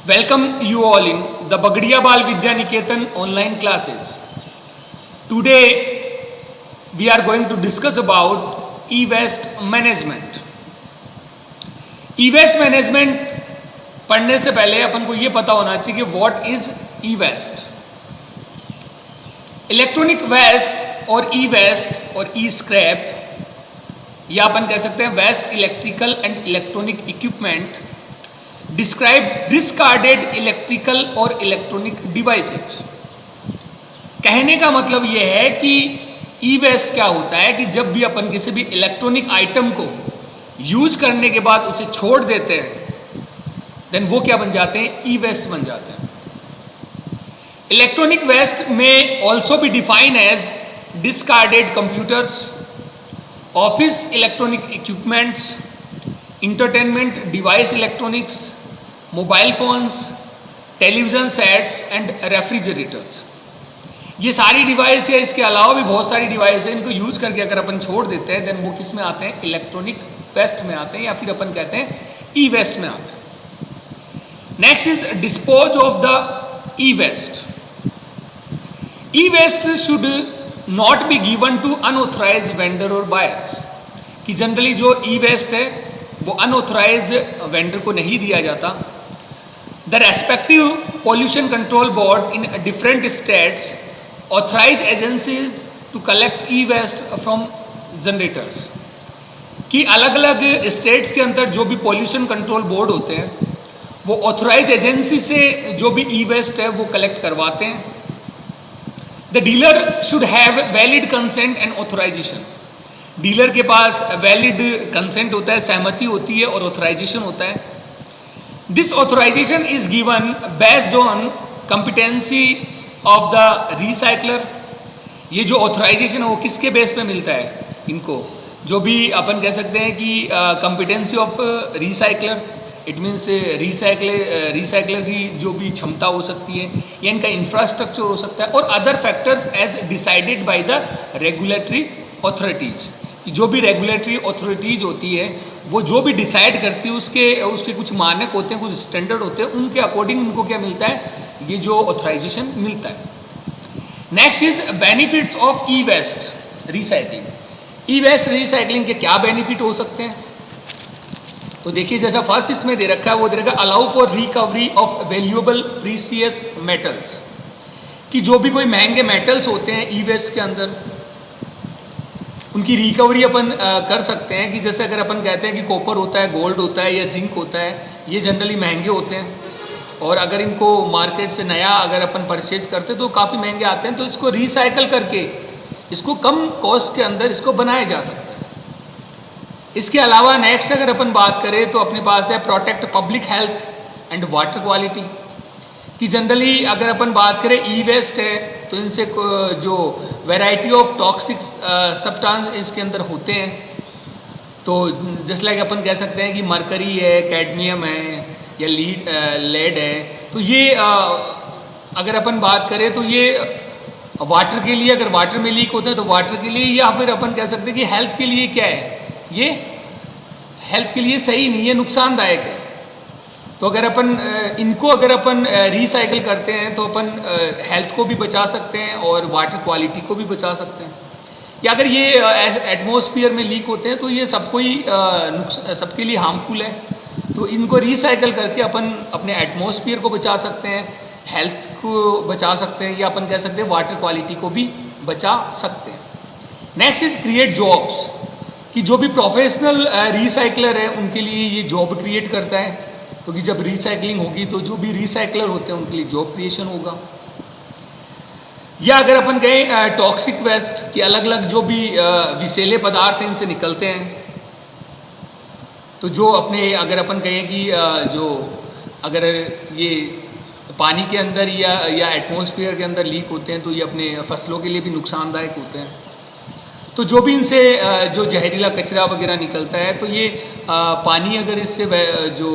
Welcome you all in the Bagadiya Bal Vidya Niketan online classes. Today we are going to discuss about e-waste management. E-waste management पढ़ने से पहले अपन को ये पता होना चाहिए कि what is e waste. Electronic waste और ई-वेस्ट और ई-स्क्रैप या अपन कह सकते हैं waste electrical and electronic equipment describe discarded electrical और इलेक्ट्रॉनिक डिवाइसेज. कहने का मतलब यह है कि ई वेस्ट क्या होता है कि जब भी अपन किसी भी इलेक्ट्रॉनिक आइटम को यूज करने के बाद उसे छोड़ देते हैं देन वो क्या बन जाते हैं, ई वेस्ट बन जाते हैं. इलेक्ट्रॉनिक वेस्ट में also be define as discarded computers, office electronic equipments, entertainment device electronics, mobile phones, television sets and refrigerators. ये सारी डिवाइस या इसके अलावा भी बहुत सारी डिवाइस है, इनको यूज करके अगर अपन छोड़ देते हैं देन वो किस में आते हैं, इलेक्ट्रॉनिक वेस्ट में आते हैं या फिर अपन कहते हैं ई वेस्ट में आते हैं. Next is dispose of the e waste. E waste should not be given to unauthorise vendor और बायर्स. कि जनरली जो ई वेस्ट है वो अनऑथराइज वेंडर को नहीं दिया जाता. The respective pollution control board in different states authorise agencies to collect e waste from generators. कि अलग अलग स्टेट्स के अंदर जो भी पोल्यूशन कंट्रोल बोर्ड होते हैं वो ऑथराइज एजेंसी से जो भी ई वेस्ट है वो कलेक्ट करवाते हैं. The dealer should have valid consent and authorisation. Dealer के पास वैलिड कंसेंट होता है, सहमति होती है और ऑथराइजेशन होता है. This authorisation is given based on competency of the recycler. ये जो ऑथराइजेशन है वो किसके बेस पे मिलता है इनको, जो भी अपन कह सकते हैं कि competency of recycler. It means recycler की जो भी क्षमता हो सकती है या इनका इंफ्रास्ट्रक्चर हो सकता है और other factors as decided by the regulatory authorities. जो भी रेगुलेटरी अथॉरिटीज़ होती है वो जो भी डिसाइड करती है उसके कुछ मानक होते हैं, कुछ स्टैंडर्ड होते हैं, उनके अकॉर्डिंग इनको क्या मिलता है, ये जो ऑथराइजेशन मिलता है. Next is benefits of e waste recycling. E waste recycling के क्या बेनिफिट हो सकते हैं, तो देखिए जैसा फर्स्ट इसमें दे रखा है वो दे रखा है allow for recovery of valuable precious metals. कि जो भी कोई महंगे मेटल्स होते हैं ई वेस्ट के अंदर उनकी रिकवरी अपन कर सकते हैं. कि जैसे अगर अपन कहते हैं कि कॉपर होता है, गोल्ड होता है या जिंक होता है, ये जनरली महंगे होते हैं और अगर इनको मार्केट से नया अगर अपन परचेज करते हैं तो काफ़ी महंगे आते हैं. तो इसको रिसाइकल करके इसको कम कॉस्ट के अंदर इसको बनाया जा सकता है. इसके अलावा नेक्स्ट अगर अपन बात करें तो अपने पास है protect public health and water quality. कि जनरली अगर अपन बात करें ई वेस्ट है तो इनसे जो वैरायटी ऑफ टॉक्सिक सब्सटेंस इसके अंदर होते हैं. तो जस्ट लाइक अपन कह सकते हैं कि मरकरी है, कैडमियम है या लेड है. तो ये अगर अपन बात करें तो ये वाटर के लिए, अगर वाटर में लीक होता है तो वाटर के लिए, या फिर अपन कह सकते हैं कि हेल्थ के लिए क्या है, ये हेल्थ के लिए सही नहीं है, नुकसानदायक है. तो अगर अपन इनको अगर अपन रिसाइकल करते हैं तो अपन हेल्थ को भी बचा सकते हैं और वाटर क्वालिटी को भी बचा सकते हैं. या अगर ये एटमॉस्फेयर में लीक होते हैं तो ये सबको ही सबके लिए हार्मफुल है. तो इनको रिसाइकल करके अपन अपने एटमॉस्फेयर को बचा सकते हैं, हेल्थ को बचा सकते हैं या अपन कह सकते हैं वाटर क्वालिटी को भी बचा सकते हैं. Next is create jobs. कि जो भी प्रोफेशनल रिसाइकलर है उनके लिए ये जॉब क्रिएट करता है, क्योंकि जब रिसाइकलिंग होगी तो जो भी रिसाइकलर होते हैं उनके लिए जॉब क्रिएशन होगा. या अगर अपन कहें टॉक्सिक वेस्ट कि अलग अलग जो भी विषैले पदार्थ हैं इनसे निकलते हैं. तो जो अपने अगर अपन कहें कि जो अगर ये पानी के अंदर या एटमॉस्फेयर के अंदर लीक होते हैं तो ये अपने फसलों के लिए भी नुकसानदायक होते हैं. तो जो भी इनसे जो जहरीला कचरा वगैरह निकलता है तो ये पानी अगर इससे जो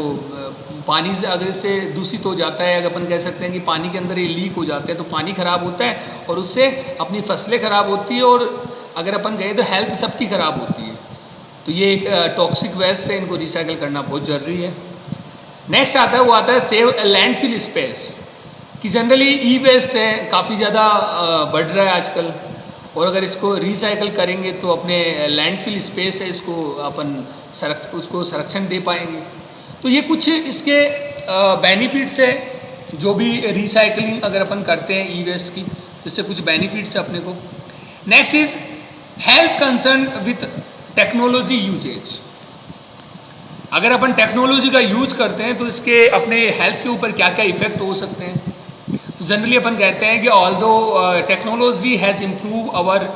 पानी से अगर इससे दूषित हो जाता है, अगर अपन कह सकते हैं कि पानी के अंदर ये लीक हो जाते हैं तो पानी ख़राब होता है और उससे अपनी फसलें ख़राब होती है और अगर अपन कहें तो हेल्थ सबकी ख़राब होती है. तो ये एक टॉक्सिक वेस्ट है, इनको रिसाइकल करना बहुत ज़रूरी है. नेक्स्ट आता है, वो आता है सेव लैंडफिल स्पेस, कि जनरली ई वेस्ट है काफ़ी ज़्यादा बढ़ रहा है आजकल, और अगर इसको रिसाइकल करेंगे तो अपने लैंडफिल स्पेस है इसको अपन उसको संरक्षण दे पाएंगे। तो ये कुछ इसके बेनिफिट्स है, जो भी रिसाइकलिंग अगर अपन करते हैं ई वेस्ट की, तो इससे कुछ बेनिफिट्स है अपने को। Next is health concern with technology usages. अगर अपन टेक्नोलॉजी का यूज करते हैं तो इसके अपने हेल्थ के ऊपर क्या क्या इफेक्ट हो सकते हैं। तो जनरली अपन कहते हैं कि although technology has improve our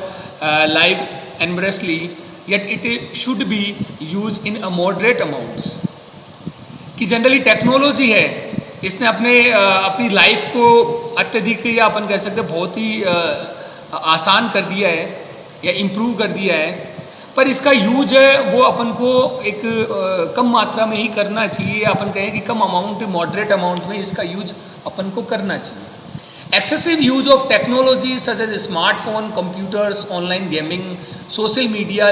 life enormously, yet it should be use in a moderate amounts. कि जनरली टेक्नोलॉजी है, इसने अपनी लाइफ को अत्यधिक, या अपन कह सकते हैं बहुत ही आसान कर दिया है या इम्प्रूव कर दिया है, पर इसका यूज है वो अपन को एक कम मात्रा में ही करना चाहिए, या अपन कहें कि कम अमाउंट, मॉडरेट अमाउंट में इसका यूज अपन को करना चाहिए। Excessive use of technology such as smartphone, computers, online gaming, social media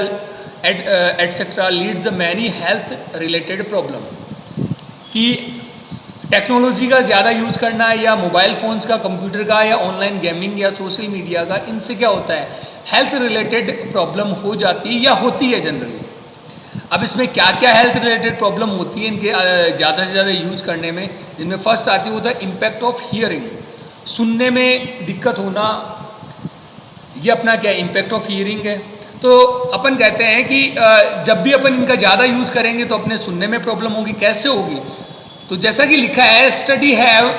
etcetera leads the many health related problem. कि टेक्नोलॉजी का ज़्यादा यूज करना है, या मोबाइल फ़ोन्स का, कंप्यूटर का, या ऑनलाइन गेमिंग या सोशल मीडिया का, इनसे क्या होता है, हेल्थ रिलेटेड प्रॉब्लम हो जाती है या होती है जनरली। अब इसमें क्या क्या हेल्थ रिलेटेड प्रॉब्लम होती है इनके ज़्यादा से ज़्यादा यूज करने में, जिनमें फर्स्ट आती है द इम्पैक्ट ऑफ हियरिंग, सुनने में दिक्कत होना, ये अपना क्या इम्पैक्ट ऑफ हियरिंग है। तो अपन कहते हैं कि जब भी अपन इनका ज़्यादा यूज करेंगे तो अपने सुनने में प्रॉब्लम होगी। कैसे होगी, तो जैसा कि लिखा है, study have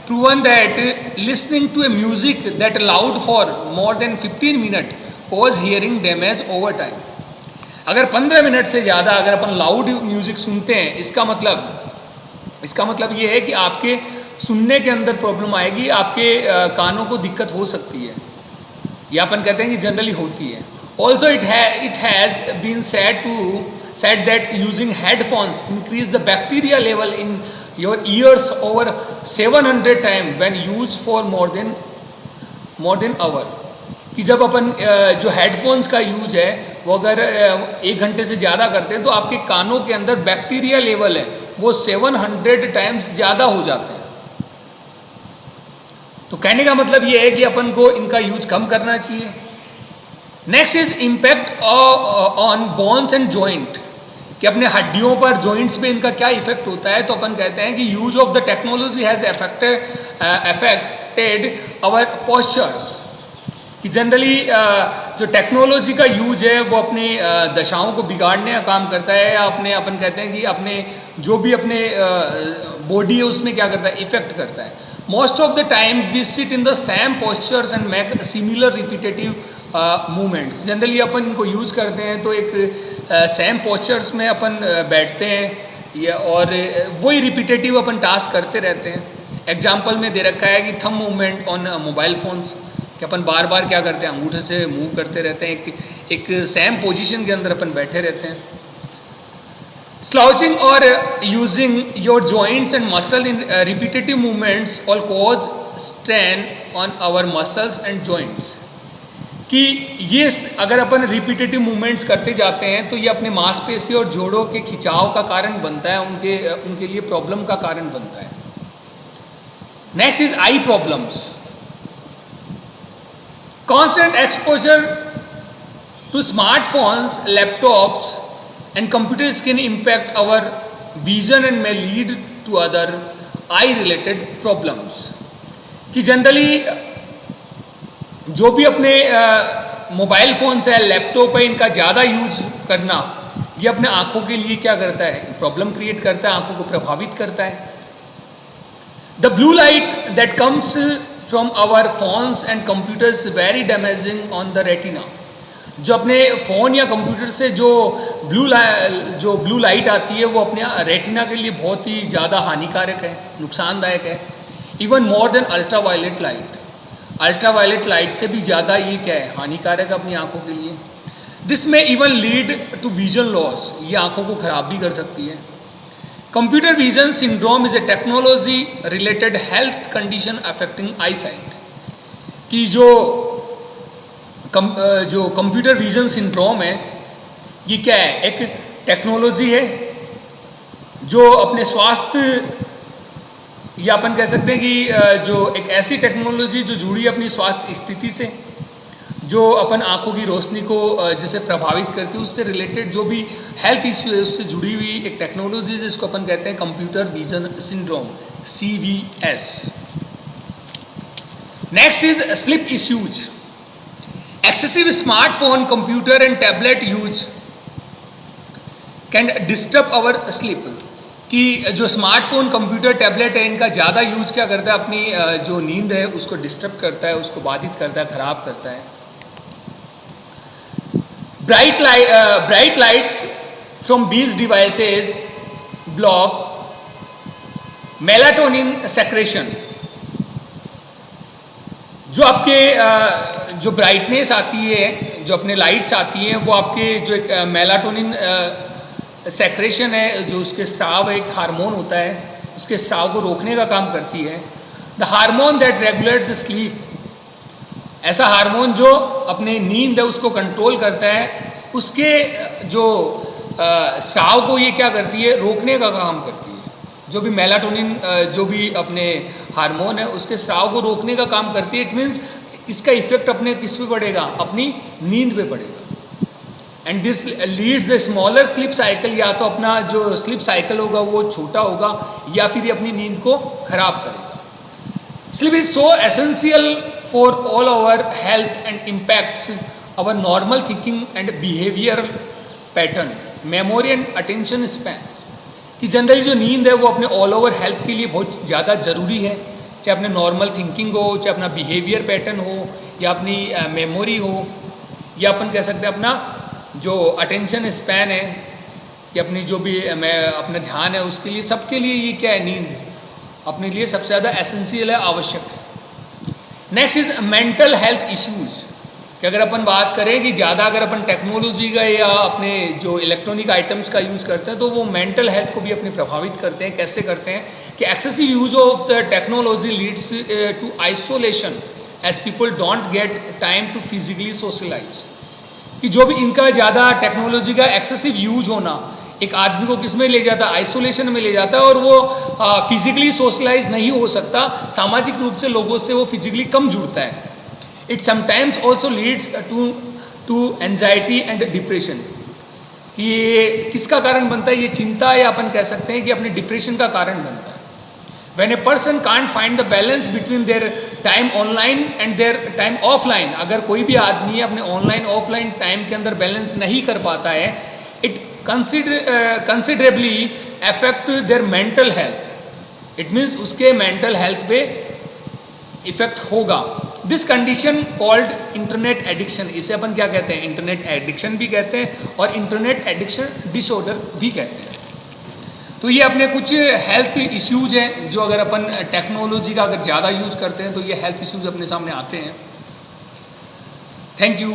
proven that listening to a music that loud for more than 15 minutes cause hearing damage over time। अगर 15 मिनट से ज़्यादा अगर अपन लाउड म्यूज़िक सुनते हैं, इसका मतलब ये है कि आपके सुनने के अंदर प्रॉब्लम आएगी, आपके कानों को दिक्कत हो सकती है, या अपन कहते हैं कि जनरली होती है। Also it has been said that using headphones increase the bacteria level in your ears over 700 times when used for more than hour। कि जब अपन जो हेडफोन्स का यूज है वो अगर 1 घंटे से ज़्यादा करते हैं तो आपके कानों के अंदर बैक्टीरिया लेवल है वो 700 टाइम्स ज़्यादा हो जाते हैं। तो कहने का मतलब ये है कि अपन को इनका यूज कम करना चाहिए। Next is impact on bones and joint, कि अपने हड्डियों पर, जॉइंट्स पे इनका क्या इफेक्ट होता है। तो अपन कहते हैं कि use of the technology has affected our postures, कि जनरली जो टेक्नोलॉजी का यूज है वो अपनी दशाओं को बिगाड़ने का काम करता है, या अपन कहते हैं कि अपने जो भी अपने बॉडी है उसमें क्या करता है, इफेक्ट करता है। Most of the time we sit in the same postures and make similar repetitive movements. Generally अपन इनको यूज़ करते हैं तो एक सेम पोस्चर्स में अपन बैठते हैं, या और वही रिपीटेटिव अपन टास्क करते रहते हैं। एग्जाम्पल में दे रखा है कि thumb movement on mobile phones, कि अपन बार बार क्या करते हैं, अंगूठे से मूव करते रहते हैं, एक सेम पोजीशन के अंदर अपन बैठे रहते हैं। स्लाउचिंग और using your joints and muscle in repetitive movements all cause strain on our muscles and joints, कि ये अगर अपन रिपीटेटिव मूवमेंट्स करते जाते हैं तो ये अपने मांसपेशी और जोड़ों के खिंचाव का कारण बनता है, उनके लिए प्रॉब्लम का कारण बनता है। Next is I problems. Constant exposure to smartphones, laptops and computers can impact our vision and may lead to other eye related problems। कि जनरली जो भी अपने मोबाइल फ़ोन्स है, लैपटॉप है, इनका ज़्यादा यूज करना ये अपने आँखों के लिए क्या करता है, प्रॉब्लम क्रिएट करता है, आँखों को प्रभावित करता है। The blue light that comes from our phones and computers very damaging on the retina. जो अपने फ़ोन या कंप्यूटर से जो ब्लू लाइट आती है वो अपने रेटिना के लिए बहुत ही ज़्यादा हानिकारक है, नुकसानदायक है। Even more than ultraviolet light, ultraviolet light से भी ज़्यादा ये क्या है, हानिकारक अपनी आँखों के लिए। दिस में even lead to vision loss, ये आँखों को ख़राब भी कर सकती है। Computer vision syndrome is a technology related health condition affecting eyesight. कि जो कंप्यूटर विजन सिंड्रोम है ये क्या है, एक टेक्नोलॉजी है जो अपने स्वास्थ्य, या अपन कह सकते हैं कि जो एक ऐसी टेक्नोलॉजी जो जुड़ी है अपनी स्वास्थ्य स्थिति से, जो अपन आँखों की रोशनी को जैसे प्रभावित करती है, उससे रिलेटेड जो भी हेल्थ इश्यू है उससे जुड़ी हुई एक टेक्नोलॉजी जिसको अपन कहते हैं computer vision syndrome, CVS। Next is sleep issues. Excessive smartphone, computer and tablet use can disturb our sleep. कि जो स्मार्टफोन, कंप्यूटर, टैबलेट है, इनका ज़्यादा यूज क्या करता है, अपनी जो नींद है उसको डिस्टर्ब करता है, उसको बाधित करता है, खराब करता है। Bright lights from these devices block melatonin secretion. जो आपके जो ब्राइटनेस आती है, जो अपने लाइट्स आती हैं, वो आपके जो एक मेलाटोनिन सेक्रेशन है, जो उसके स्राव, एक हार्मोन होता है, उसके स्राव को रोकने का काम करती है। The hormone that regulate the sleep, ऐसा हार्मोन जो अपने नींद है उसको कंट्रोल करता है, उसके जो स्राव को ये क्या करती है, रोकने का काम करती है। जो भी मेलाटोनिन जो भी अपने हार्मोन है उसके स्राव को रोकने का काम करती है। इट मीन्स इसका इफेक्ट अपने किस पे पड़ेगा, अपनी नींद पे पड़ेगा। And this leads the smaller sleep cycle, या तो अपना जो स्लीप साइकिल होगा वो छोटा होगा, या फिर ये अपनी नींद को खराब करेगा। Sleep is so essential for all our health and impacts our normal thinking and behaviour pattern, memory and attention spans. कि जनरली जो नींद है वो अपने ऑल ओवर हेल्थ के लिए बहुत ज़्यादा ज़रूरी है, चाहे अपने नॉर्मल थिंकिंग हो, चाहे अपना बिहेवियर पैटर्न हो, या अपनी मेमोरी हो, या अपन कह सकते हैं अपना जो अटेंशन स्पैन है, कि अपनी जो भी अपना ध्यान है, उसके लिए, सबके लिए ये क्या है, नींद अपने लिए सबसे ज़्यादा एसेंशियल है, आवश्यक है। Next is mental health issues. कि अगर अपन बात करें कि ज़्यादा अगर अपन टेक्नोलॉजी का या अपने जो इलेक्ट्रॉनिक आइटम्स का यूज़ करते हैं तो वो मेंटल हेल्थ को भी अपने प्रभावित करते हैं। कैसे करते हैं कि excessive use of the technology leads to isolation as people don't get time to physically socialise. कि जो भी इनका ज़्यादा टेक्नोलॉजी का एक्सेसिव यूज होना एक आदमी को किस में ले जाता है, आइसोलेशन में ले जाता है, और वो फिजिकली सोशलाइज नहीं हो सकता, सामाजिक रूप से लोगों से वो फिजिकली कम जुड़ता है। It sometimes also leads to anxiety and depression. कि ये किसका कारण बनता है, ये चिंता, या अपन कह सकते हैं कि अपने डिप्रेशन का कारण बनता है। When a person can't find the balance between their time online and their time offline, अगर कोई भी आदमी अपने ऑनलाइन ऑफलाइन टाइम के अंदर बैलेंस नहीं कर पाता है, it considerably affect their mental health. It means उसके मेंटल हेल्थ पे इफेक्ट होगा। This condition called internet addiction, इसे अपन क्या कहते हैं, इंटरनेट एडिक्शन भी कहते हैं, और इंटरनेट एडिक्शन डिसऑर्डर भी कहते हैं। तो ये अपने कुछ हेल्थ इश्यूज हैं जो अगर अपन टेक्नोलॉजी का अगर ज़्यादा यूज करते हैं तो ये हेल्थ इश्यूज अपने सामने आते हैं। Thank you.